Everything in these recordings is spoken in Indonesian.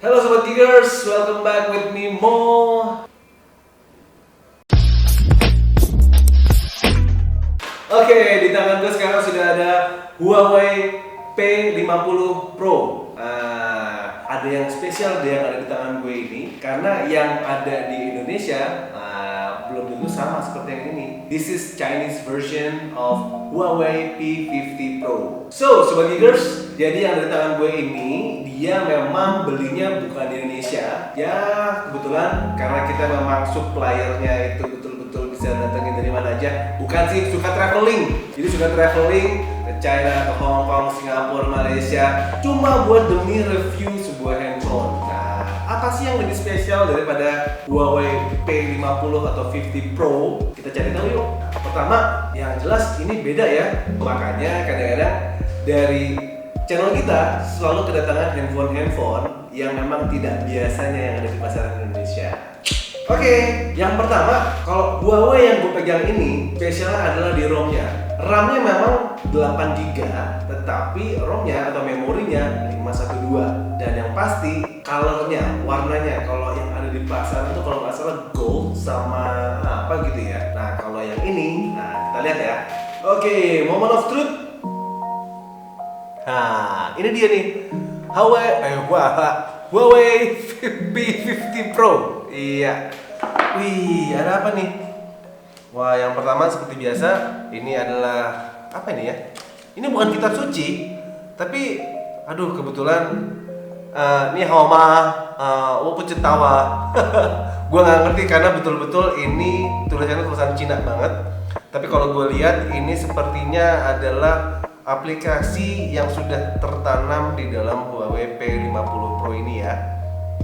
Halo Sobat Gigers, welcome back with me Mo. Oke, di tangan gue sekarang sudah ada Huawei P50 Pro. Ada yang spesial yang ada di tangan gue ini, karena yang ada di Indonesia belum tentu sama seperti yang ini. This is Chinese version of Huawei P50 Pro. So, Sobat Gigers, jadi yang ada di tangan gue ini, dia memang belinya bukan di Indonesia. Ya, kebetulan karena kita memang suppliernya itu betul-betul bisa datangin dari mana aja. Bukan sih, suka traveling. Jadi suka traveling ke China, ke Hong Kong, Singapura, Malaysia, cuma buat demi review sebuah handphone. Nah, apa sih yang lebih spesial daripada Huawei P50 atau 50 Pro? Kita cari tahu yuk. Pertama, yang jelas ini beda ya. Makanya kadang-kadang dari channel kita selalu kedatangan handphone yang memang tidak biasanya yang ada di pasaran Indonesia. Oke, yang pertama, kalau Huawei yang gue pegang ini spesialnya adalah di ROM-nya. RAM-nya memang 8GB, tetapi ROM-nya atau memorinya 512. Dan yang pasti color-nya, warnanya, kalau yang ada di pasaran itu kalau nggak salah gold sama apa gitu ya. Nah, kalau yang ini, kita lihat ya. Oke, moment of truth. Nah, ini dia nih, Huawei P50 Pro. Iya. Wih, ada apa nih? Wah, yang pertama seperti biasa, ini adalah apa ini ya? Ini bukan kitab suci, tapi aduh kebetulan ini Homa Wopujetawa. Gue nggak ngerti karena betul-betul ini tulisannya tulisan Cina banget. Tapi kalau gue lihat ini sepertinya adalah aplikasi yang sudah tertanam di dalam Huawei P50 Pro ini ya.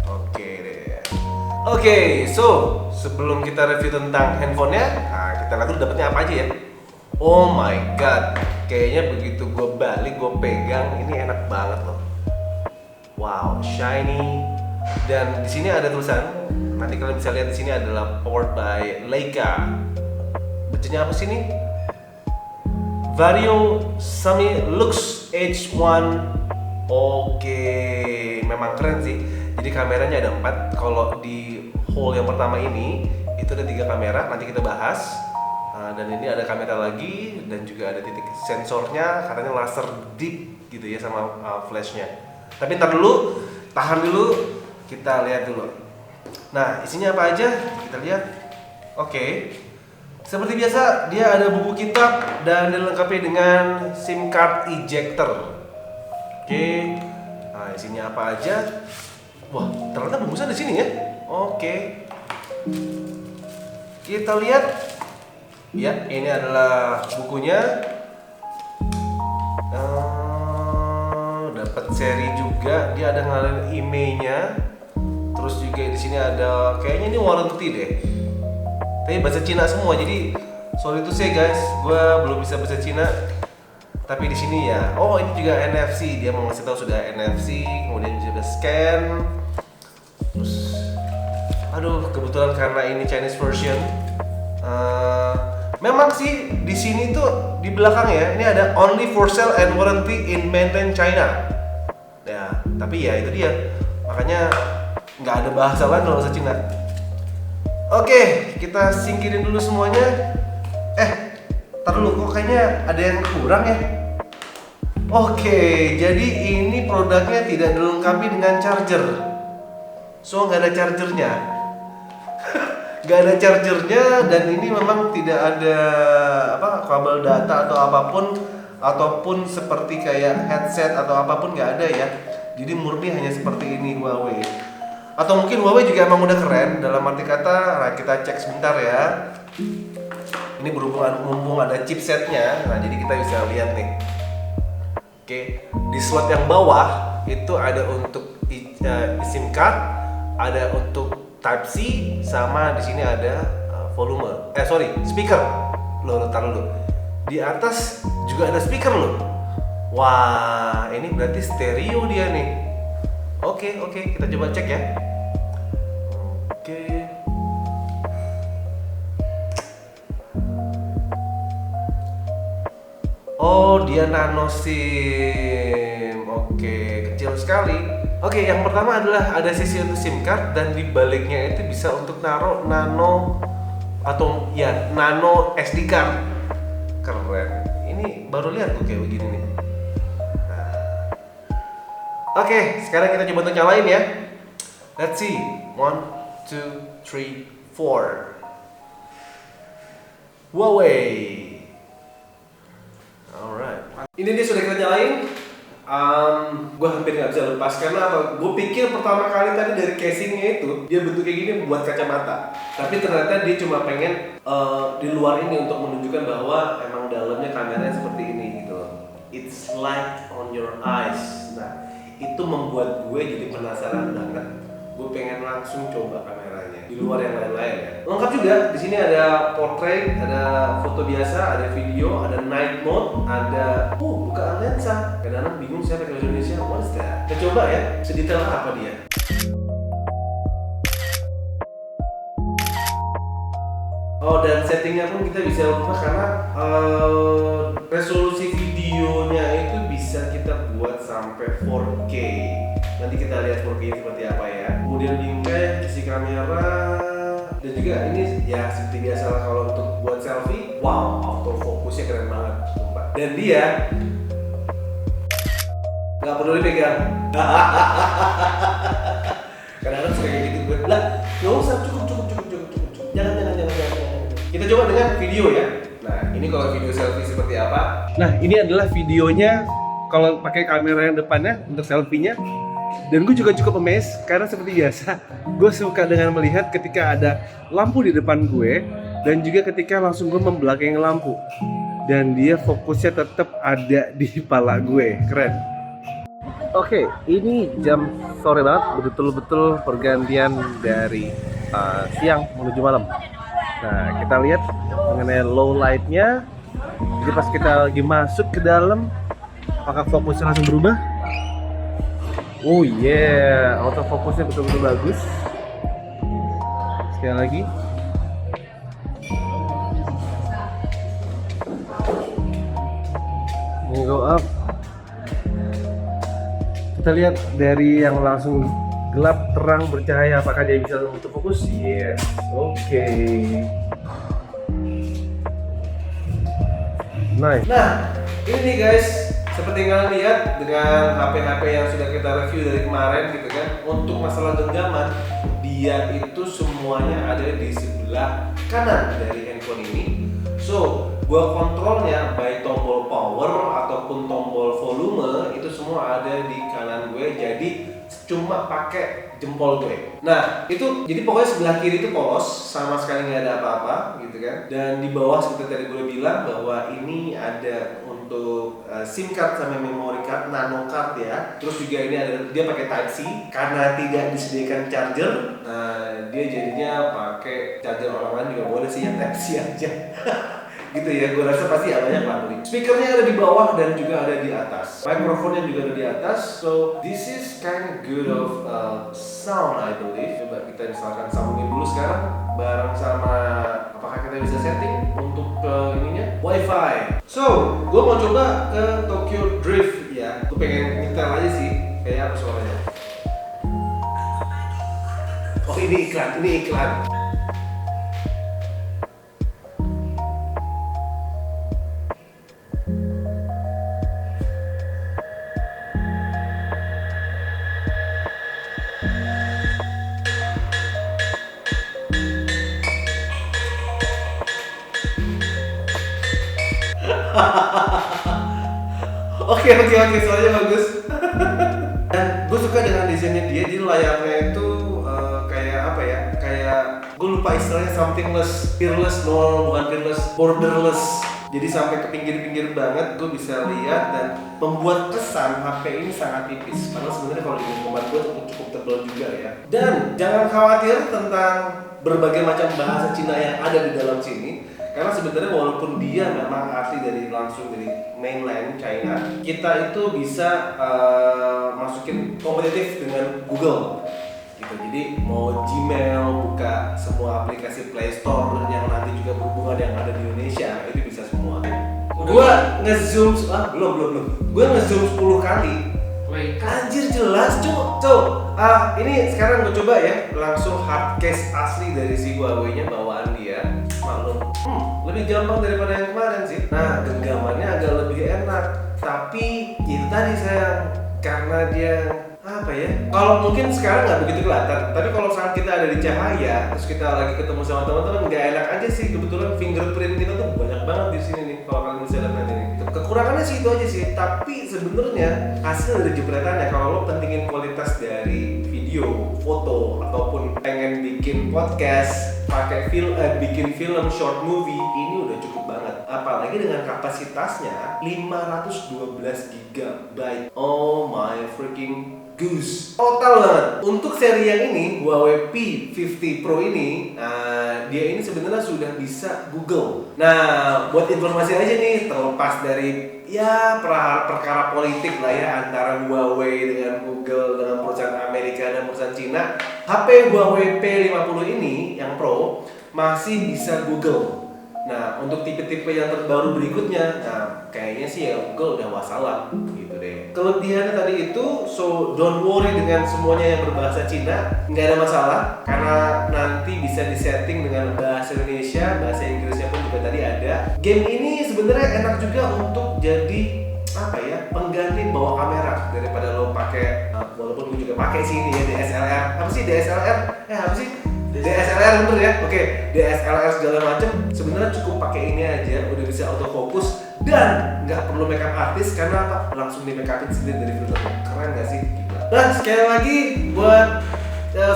Oke deh. Oke, so sebelum kita review tentang handphonenya, kita lihat dulu dapetnya apa aja ya. Oh my god, kayaknya begitu gue balik, gue pegang, ini enak banget loh. Wow, shiny. Dan di sini ada tulisan. Nanti kalian bisa lihat di sini adalah powered by Leica. Bacanya apa sih nih? Vario Sami Lux H1. Oke, memang keren sih. Jadi kameranya ada 4. Kalau di hole yang pertama ini itu ada 3 kamera. Nanti kita bahas. Dan ini ada kamera lagi dan juga ada titik sensornya. Katanya laser deep gitu ya sama flashnya. Tapi ntar dulu, tahan dulu. Kita lihat dulu. Nah, isinya apa aja? Kita lihat. Oke. Seperti biasa, dia ada buku kitab dan dilengkapi dengan SIM card ejector. Oke. Nah, isinya apa aja? Wah, ternyata bungkusan di sini ya. Oke. Kita lihat. Ya, ini adalah bukunya. Dapat seri juga. Dia ada ngalin emailnya. Terus juga di sini ada kayaknya ini warranty deh. Tapi bahasa Cina semua, jadi sorry to say guys, gue belum bisa bahasa Cina. Tapi di sini ya, oh ini juga NFC, dia mau ngasih tahu sudah NFC, kemudian juga scan. Terus, aduh kebetulan karena ini Chinese version, memang sih di sini tuh di belakang ya, ini ada only for sale and warranty in mainland China. Ya, tapi ya itu dia, makanya nggak ada bahasa lain kalau bahasa Cina. Oke, kita singkirin dulu semuanya. Tar dulu, kok kayaknya ada yang kurang ya. Oke, jadi ini produknya tidak dilengkapi dengan charger. So, nggak ada chargernya. Nggak ada chargernya dan ini memang tidak ada kabel data atau ataupun seperti kayak headset atau apapun nggak ada ya. Jadi murni hanya seperti ini Huawei. Atau mungkin Huawei juga emang udah keren dalam arti kata. Nah, kita cek sebentar ya. Ini mumpung ada chipsetnya. Nah, jadi kita bisa lihat nih. Oke, di slot yang bawah itu ada untuk SIM card, ada untuk Type C, sama di sini ada speaker. Loh, tar dulu. Di atas juga ada speaker loh. Wah, ini berarti stereo dia nih. Oke, kita coba cek ya. Oke. Oh, dia nano SIM. Oke, kecil sekali. Oke, yang pertama adalah ada sisi untuk SIM card dan di baliknya itu bisa untuk naruh nano atau ya nano SD card. Keren. Ini baru lihat gue kayak begini nih. Nah. Oke, sekarang kita coba untuk nyalain ya. Let's see. 1, 2, 3, 4. Huawei. Alright. Ini dia sudah kita nyalain. Gue hampir nggak bisa lepas karena apa? Gue pikir pertama kali tadi dari casingnya itu dia bentuk kayak gini buat kacamata, tapi ternyata dia cuma pengen di luar ini untuk menunjukkan bahwa emang dalamnya kameranya seperti ini gitu loh. It's light on your eyes. Nah, itu membuat gue jadi penasaran banget. Gue pengen langsung coba kameranya di luar yang lain-lain ya. Lengkap juga. Di sini ada portrait, ada foto biasa, ada video, ada night mode, ada bukaan lensa. Kadang-kadang bingung saya pakai bahasa Indonesia. What is that? Kita coba ya. Sedetail apa dia? Oh, dan settingnya pun kita bisa ubah karena resolusi videonya itu bisa kita buat sampai 4K. Nanti kita lihat 4K seperti apa ya. Kemudian bingkai, isi kamera, dan juga ini ya seperti biasa lah kalau untuk buat selfie. Wow, autofocusnya keren banget, sumpah. Dan dia nggak perlu dipegang. Kadang-kadang suka kayak gitu gue. Lah, nggak usah, cukup. Jangan. Kita coba dengan video ya. Nah, ini kalau video selfie seperti apa? Nah, ini adalah videonya kalau pakai kamera yang depannya untuk selfie-nya. Dan gue juga cukup amazed karena seperti biasa gue suka dengan melihat ketika ada lampu di depan gue dan juga ketika langsung gue membelakangi lampu dan dia fokusnya tetap ada di kepala gue. Keren. Oke, ini jam sore banget, betul-betul pergantian dari siang menuju malam. Nah, kita lihat mengenai low light-nya. Jadi pas kita lagi masuk ke dalam, apakah fokusnya langsung berubah? Oh yeah, autofocusnya betul-betul bagus. Sekali lagi. Ini go up. Kita lihat dari yang langsung gelap, terang, bercahaya, apakah dia bisa autofocus? Yes, oke. Nice. Nah, ini nih guys. Seperti yang kalian lihat dengan HP-HP yang sudah kita review dari kemarin gitu kan, untuk masalah genggaman dia itu semuanya ada di sebelah kanan dari handphone ini. So, gua kontrolnya by tombol power ataupun tombol volume itu semua ada di kanan gue, jadi cuma pakai jempol gue. Nah, itu jadi pokoknya sebelah kiri itu polos, sama sekali nggak ada apa-apa gitu kan. Dan di bawah seperti tadi gue bilang bahwa ini ada untuk SIM card sama memory card, nano card ya. Terus juga ini ada dia pakai Type C karena tidak disediakan charger. Dia jadinya pakai charger orang lain juga boleh sih, yang Type C aja. Gitu ya, gue rasa pasti banyak lah. Speakernya ada di bawah dan juga ada di atas. Microphone-nya juga ada di atas. So this is kind of good of sound I believe. Coba kita misalkan sambungin dulu sekarang bareng sama, apakah kita bisa setting untuk ininya Wi-Fi. So gue mau coba ke Tokyo Drift ya. Gue pengen nyetel aja sih kayak apa suaranya. Oh ini iklan. Oke, soalnya bagus. Dan gue suka dengan desainnya dia, jadi layarnya itu kayak apa ya? Kayak gue lupa istilahnya, something less, fearless, no bukan fearless, borderless. Jadi sampai ke pinggir-pinggir banget gue bisa lihat dan membuat kesan HP ini sangat tipis. Padahal sebenarnya kalau di genggaman gue cukup tebal juga ya. Dan jangan khawatir tentang berbagai macam bahasa Cina yang ada di dalam sini. Karena sebenarnya walaupun dia memang asli dari langsung dari mainland China, kita itu bisa masukin kompetitif dengan Google gitu. Jadi mau Gmail, buka semua aplikasi Play Store yang nanti juga berhubungan yang ada di Indonesia, itu bisa semua. Gua ngezoom belum. Gua ngezoom 10 kali Anjir jelas ini sekarang gue coba ya langsung hard case asli dari si Huawei-nya bawaan dia. Maklum, lebih gampang daripada yang kemarin sih. Nah, genggamannya agak lebih enak. Tapi itu tadi sayang, karena dia apa ya? Kalau mungkin sekarang nggak begitu kelihatan, tapi kalau saat kita ada di cahaya, terus kita lagi ketemu sama teman-teman, nggak enak aja sih. Kebetulan fingerprint kita tuh banyak banget di sini nih. Kalau kalian bisa lihat nanti nih. Kekurangannya sih itu aja sih. Tapi sebenarnya hasil dari jepretannya, kalau lo pentingin kualitas dari video, foto, ataupun pengen bikin podcast, pakai bikin film short movie, ini udah cukup banget. Apalagi dengan kapasitasnya 512 GB. Oh my freaking goose. Total banget. Untuk seri yang ini, Huawei P50 Pro ini, dia ini sebenarnya sudah bisa Google. Nah, buat informasi aja nih, terlepas dari ya perkara politik lah ya antara Huawei dengan Google, dengan perusahaan Amerika dan perusahaan Cina, HP Huawei P50 ini yang Pro masih bisa Google. Nah, untuk tipe-tipe yang terbaru berikutnya, kayaknya sih ya Google udah wassalam gitu deh. Kelebihannya tadi itu, so don't worry dengan semuanya yang berbahasa Cina, nggak ada masalah karena nanti bisa disetting dengan bahasa Indonesia, bahasa Inggrisnya pun juga tadi ada. Game ini sebenarnya enak juga untuk jadi apa ya, pengganti bawa kamera daripada lo pakai, walaupun gue juga pakai sih ini ya DSLR. Apa sih DSLR? Apa sih? DSLR bener ya? Oke, DSLR segala macem sebenarnya cukup pakai ini aja udah bisa autofocus dan nggak perlu makeup artist karena apa? Langsung di makeupin sendiri dari filternya. Keren nggak sih? Nah, sekali lagi buat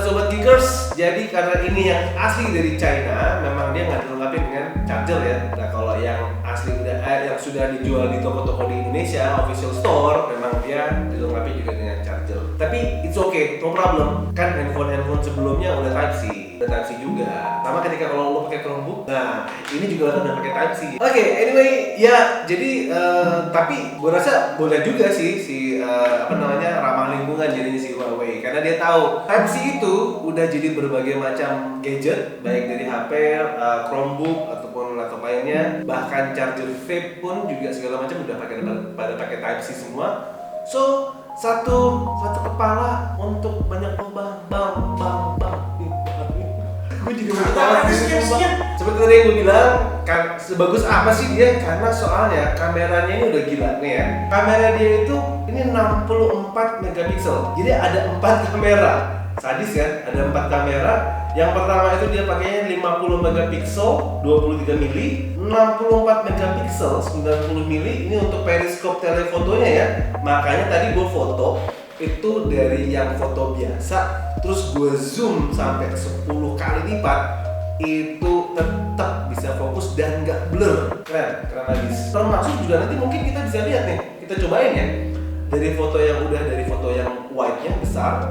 sobat geekers, jadi karena ini yang asli dari China, memang dia nggak dilengkapi dengan charger ya. Nah, kalau yang asli yang sudah dijual di toko-toko di Indonesia, official store, memang dia dilengkapi juga dengan charger. Tapi it's okay, no problem. Kan handphone sebelumnya udah Type-C. Type-C juga. Sama ketika kalau lo pakai Chromebook, nah ini juga udah pakai Type-C. Oke, anyway, ya jadi tapi gue rasa boleh juga sih ramah lingkungan jadinya si Huawei karena dia tahu Type-C itu udah jadi berbagai macam gadget baik dari HP, Chromebook ataupun laptop lainnya, bahkan charger vape pun juga segala macam udah pakai Type-C semua. So satu kepala untuk banyak lubang, gue juga mau tahu seperti tadi yang gue bilang kan, sebagus apa sih dia, karena soalnya kameranya ini udah gila nih ya. Kamera dia itu ini 64 megapiksel, jadi ada 4 kamera. Sadis kan, ada 4 kamera. Yang pertama itu dia pakainya 50 megapiksel 23 mili, 64 megapiksel 90 mili. Ini untuk periskop telefotonya ya. Makanya tadi gue foto itu dari yang foto biasa, terus gue zoom sampai 10 kali lipat, itu tetap bisa fokus dan nggak blur. Keren habis. Termasuk juga nanti mungkin kita bisa lihat nih, kita cobain ya. Dari foto yang wide-nya besar,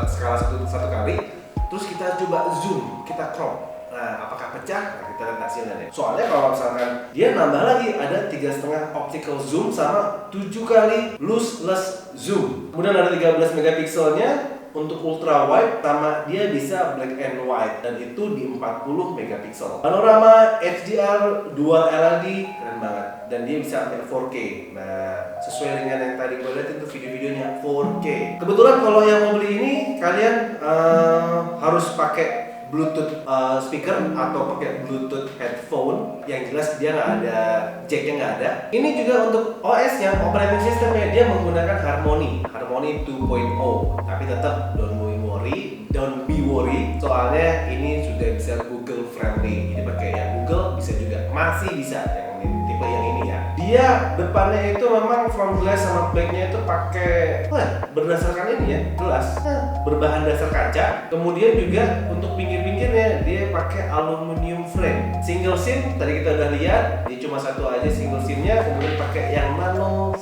skala satu kali, terus kita coba zoom, kita crop. Nah, apakah pecah? Nah, kita lihat hasilnya deh. Soalnya kalau misalkan dia nambah lagi ada 3,5 optical zoom sama 7 kali lossless zoom. Kemudian ada 13 megapikselnya untuk ultra wide, sama dia bisa black and white dan itu di 40 megapiksel. Panorama HDR dual LED, keren banget, dan dia bisa sampai 4K. Nah, sesuai dengan yang tadi gue lihat itu video-videonya 4K. Kebetulan kalau yang mau beli ini kalian harus pakai Bluetooth speaker atau pakai Bluetooth headphone. Yang jelas dia nggak ada jacknya, nggak ada. Ini juga untuk OS-nya, operating systemnya dia menggunakan Harmony 2.0. Tapi tetap don't be worry, soalnya ini sudah bisa Google friendly. Jadi pakai yang Google bisa juga, masih bisa yang tipe yang ini ya. Dia depannya itu memang front glass sama backnya itu pakai berdasarkan ini ya, gelas berbahan dasar kaca. Kemudian juga untuk pinggir-pinggirnya dia pakai aluminium frame. Single SIM tadi kita udah lihat, dia cuma satu aja single SIM-nya. Kemudian pakai yang nano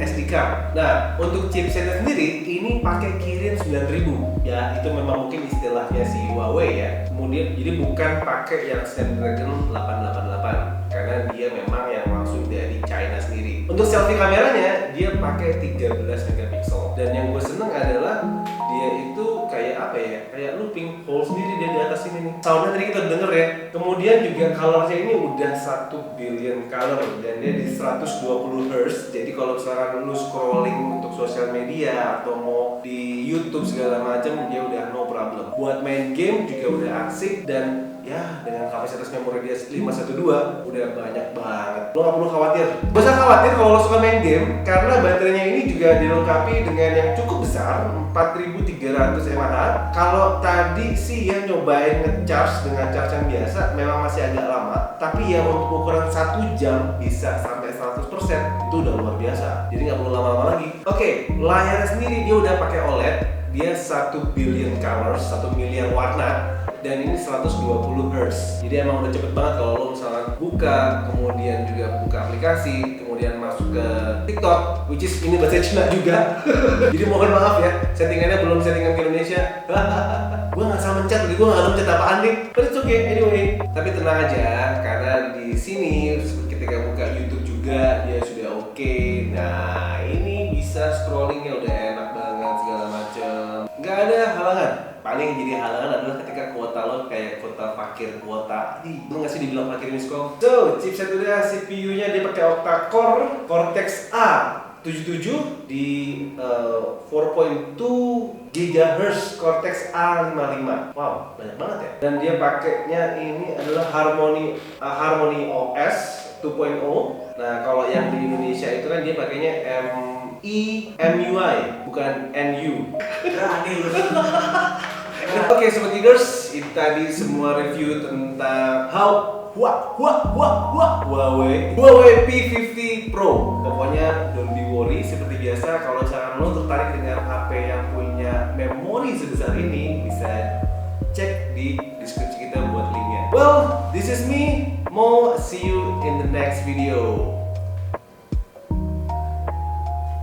SD card. Nah, untuk chipsetnya sendiri ini pakai Kirin 9000. Ya, itu memang mungkin istilahnya si Huawei ya. Kemudian jadi bukan pakai yang Snapdragon 888 karena dia memang yang langsung dari China sendiri. Untuk selfie kameranya dia pakai 13 megapiksel. Dan yang gue seneng adalah dia itu kayak apa ya, kayak looping hole sendiri dia di atas ini nih. Soundnya tadi kita denger ya. Kemudian juga colornya ini udah 1 billion color dan dia di 120 Hz. Jadi kalau misalkan lu scrolling untuk sosial media atau mau di YouTube segala macam, dia udah no problem. Buat main game juga udah asik dan ya dengan kapasitas memori dia 512 udah banyak banget. Lo gak perlu khawatir. Gak usah khawatir kalau lo suka main game karena baterainya ini juga dilengkapi dengan yang cukup besar 4300 mAh. Kalau tadi sih yang nyobain ngecharge dengan charge yang biasa memang masih agak lama, tapi ya untuk ukuran 1 jam bisa sampai 100% itu udah luar biasa. Jadi nggak perlu lama-lama lagi. Oke, layarnya sendiri dia udah pakai OLED. Dia 1 billion colors, 1 miliar warna, dan ini 120 Hz. Jadi emang udah cepet banget kalau lo misalnya buka, kemudian juga buka aplikasi, kemudian masuk ke TikTok, which is ini bahasa Cina juga. Jadi mohon maaf ya, settingannya belum settingan ke Indonesia. Gue nggak salah mencet, gue nggak tahu mencet apaan nih. But it's okay anyway. Tapi tenang aja, karena di sini ketika buka YouTube juga dia sudah oke. Nah ini bisa scrollingnya udah enak banget segala macam. Nggak ada halangan. Paling yang jadi halangan adalah ketika kuota lo kayak kuota fakir, kuota lu nggak sih dibilang fakir miskom? So, chipset udah, CPU-nya dia pakai octa-core Cortex A77 di 4.2 GHz Cortex A55. Wow, banyak banget ya. Dan dia pakainya ini adalah Harmony OS 2.0. Nah, kalau yang di Indonesia itu kan dia pakainya MUI, bukan NU. Oke, Sobat Geekers, itu tadi semua review tentang Huawei P50 Pro. Pokoknya don't be worry, seperti biasa kalau misalkan lo tertarik dengan HP yang punya memori sebesar ini, bisa cek di deskripsi kita buat linknya. Well, this is me, Mo. See you in the next video.